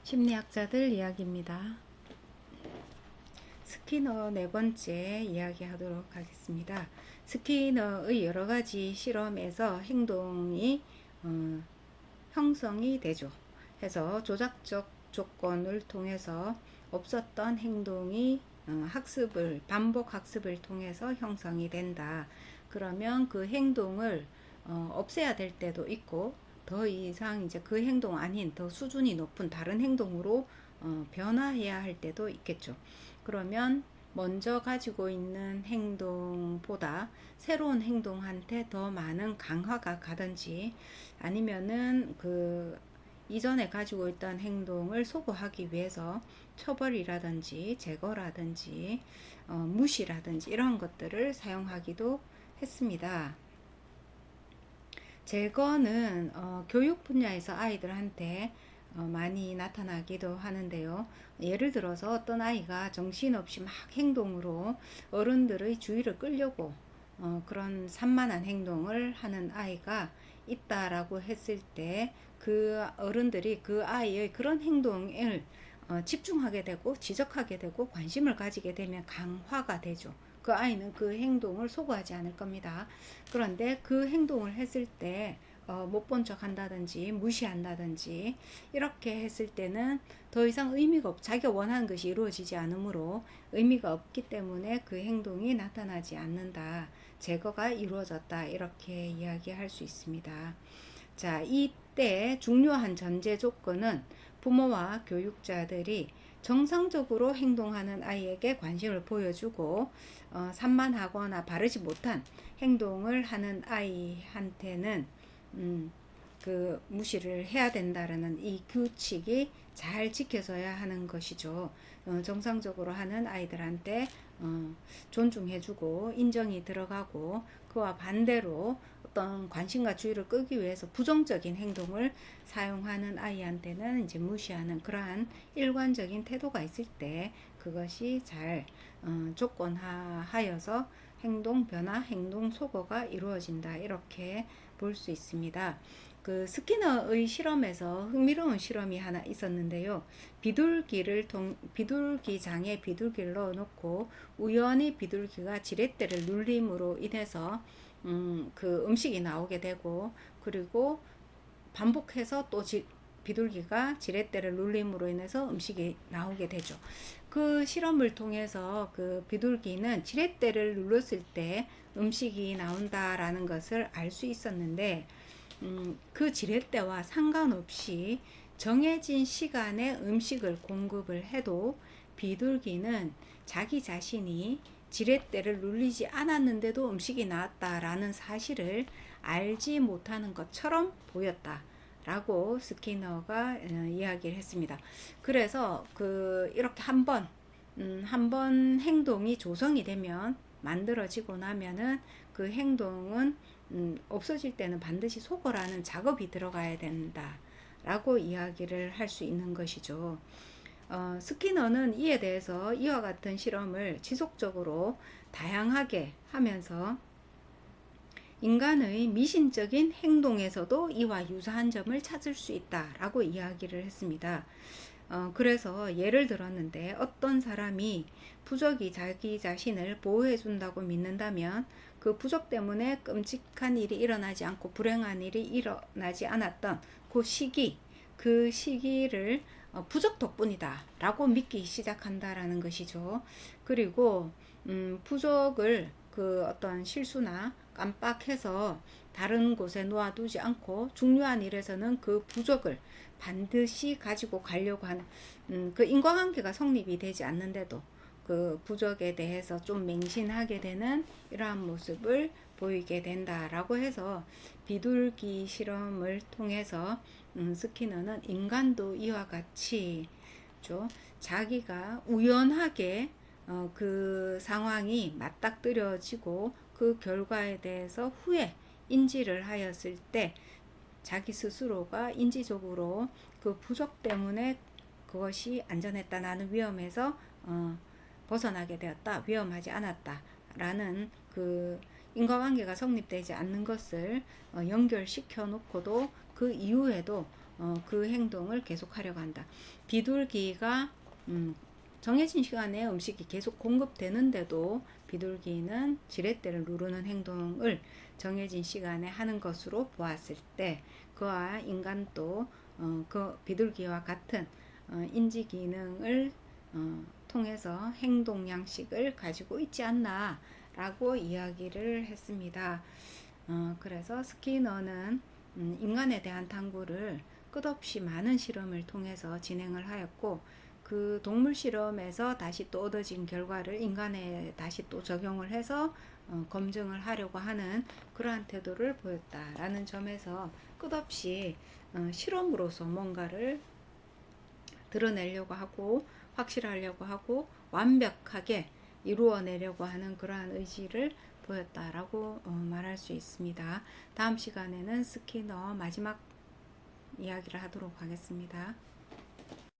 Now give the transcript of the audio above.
심리학자들 이야기입니다. 스키너 네 번째 이야기 하도록 하겠습니다. 스키너의 여러 가지 실험에서 행동이 형성이 되죠. 해서 조작적 조건을 통해서 없었던 행동이 반복 학습을 통해서 형성이 된다. 그러면 그 행동을 없애야 될 때도 있고, 더 이상 이제 그 행동 아닌 더 수준이 높은 다른 행동으로 변화해야 할 때도 있겠죠. 그러면 먼저 가지고 있는 행동보다 새로운 행동한테 더 많은 강화가 가든지, 아니면은 그 이전에 가지고 있던 행동을 소거하기 위해서 처벌이라든지 제거라든지 무시라든지 이런 것들을 사용하기도 했습니다. 제거는 교육 분야에서 아이들한테 많이 나타나기도 하는데요. 예를 들어서 어떤 아이가 정신없이 막 행동으로 어른들의 주의를 끌려고 그런 산만한 행동을 하는 아이가 있다라고 했을 때, 그 어른들이 그 아이의 그런 행동을 집중하게 되고 지적하게 되고 관심을 가지게 되면 강화가 되죠. 그 아이는 그 행동을 소거하지 않을 겁니다. 그런데 그 행동을 했을 때 못 본 척 한다든지 무시한다든지 이렇게 했을 때는 더 이상 의미가 없고, 자기가 원하는 것이 이루어지지 않으므로 의미가 없기 때문에 그 행동이 나타나지 않는다, 제거가 이루어졌다, 이렇게 이야기할 수 있습니다. 자, 이때 중요한 전제 조건은 부모와 교육자들이 정상적으로 행동하는 아이에게 관심을 보여주고, 산만하거나 바르지 못한 행동을 하는 아이한테는 그 무시를 해야 된다라는 이 규칙이 잘 지켜져야 하는 것이죠. 정상적으로 하는 아이들한테 존중해주고 인정이 들어가고, 그와 반대로 어떤 관심과 주의를 끄기 위해서 부정적인 행동을 사용하는 아이한테는 이제 무시하는 그러한 일관적인 태도가 있을 때 그것이 잘 조건화하여서 행동 변화, 행동 소거가 이루어진다, 이렇게 볼 수 있습니다. 그 스키너의 실험에서 흥미로운 실험이 하나 있었는데요. 비둘기장에 비둘기를 넣어놓고 우연히 비둘기가 지렛대를 눌림으로 인해서 그 음식이 나오게 되고, 그리고 반복해서 또 비둘기가 지렛대를 눌림으로 인해서 음식이 나오게 되죠. 그 실험을 통해서 그 비둘기는 지렛대를 눌렀을 때 음식이 나온다라는 것을 알 수 있었는데, 그 지렛대와 상관없이 정해진 시간에 음식을 공급을 해도 비둘기는 자기 자신이 지렛대를 눌리지 않았는데도 음식이 나왔다라는 사실을 알지 못하는 것처럼 보였다 라고 스키너가 이야기를 했습니다. 그래서 이렇게 한번 행동이 조성이 되면, 만들어지고 나면은 그 행동은 없어질 때는 반드시 소거라는 작업이 들어가야 된다 라고 이야기를 할 수 있는 것이죠. 스키너는 이에 대해서 이와 같은 실험을 지속적으로 다양하게 하면서 인간의 미신적인 행동에서도 이와 유사한 점을 찾을 수 있다라고 이야기를 했습니다. 그래서 예를 들었는데, 어떤 사람이 부적이 자기 자신을 보호해 준다고 믿는다면 그 부적 때문에 끔찍한 일이 일어나지 않고 불행한 일이 일어나지 않았던 그 시기를 부적 덕분이다 라고 믿기 시작한다라는 것이죠. 그리고 부적을 그 어떤 실수나 깜빡해서 다른 곳에 놓아두지 않고 중요한 일에서는 그 부적을 반드시 가지고 가려고 하는 그 인과관계가 성립이 되지 않는데도 그 부적에 대해서 좀 맹신하게 되는 이러한 모습을 보이게 된다라고 해서, 비둘기 실험을 통해서 스키너는 인간도 이와 같이 자기가 우연하게 그 상황이 맞닥뜨려지고 그 결과에 대해서 후에 인지를 하였을 때 자기 스스로가 인지적으로 그 부적 때문에 그것이 안전했다, 나는 위험에서 벗어나게 되었다, 위험하지 않았다 라는 그 인과관계가 성립되지 않는 것을 연결시켜 놓고도 그 이후에도 그 행동을 계속하려고 한다. 비둘기가 정해진 시간에 음식이 계속 공급되는데도 비둘기는 지렛대를 누르는 행동을 정해진 시간에 하는 것으로 보았을 때 그와 인간도 그 비둘기와 같은 인지 기능을 통해서 행동 양식을 가지고 있지 않나 라고 이야기를 했습니다. 그래서 스키너는 인간에 대한 탐구를 끝없이 많은 실험을 통해서 진행을 하였고 그 동물 실험에서 다시 또 얻어진 결과를 인간에 다시 또 적용을 해서 검증을 하려고 하는 그러한 태도를 보였다라는 점에서 끝없이 실험으로서 뭔가를 드러내려고 하고 확실하려고 하고 완벽하게 이루어내려고 하는 그러한 의지를 보였다라고 말할 수 있습니다. 다음 시간에는 스키너 마지막 이야기를 하도록 하겠습니다.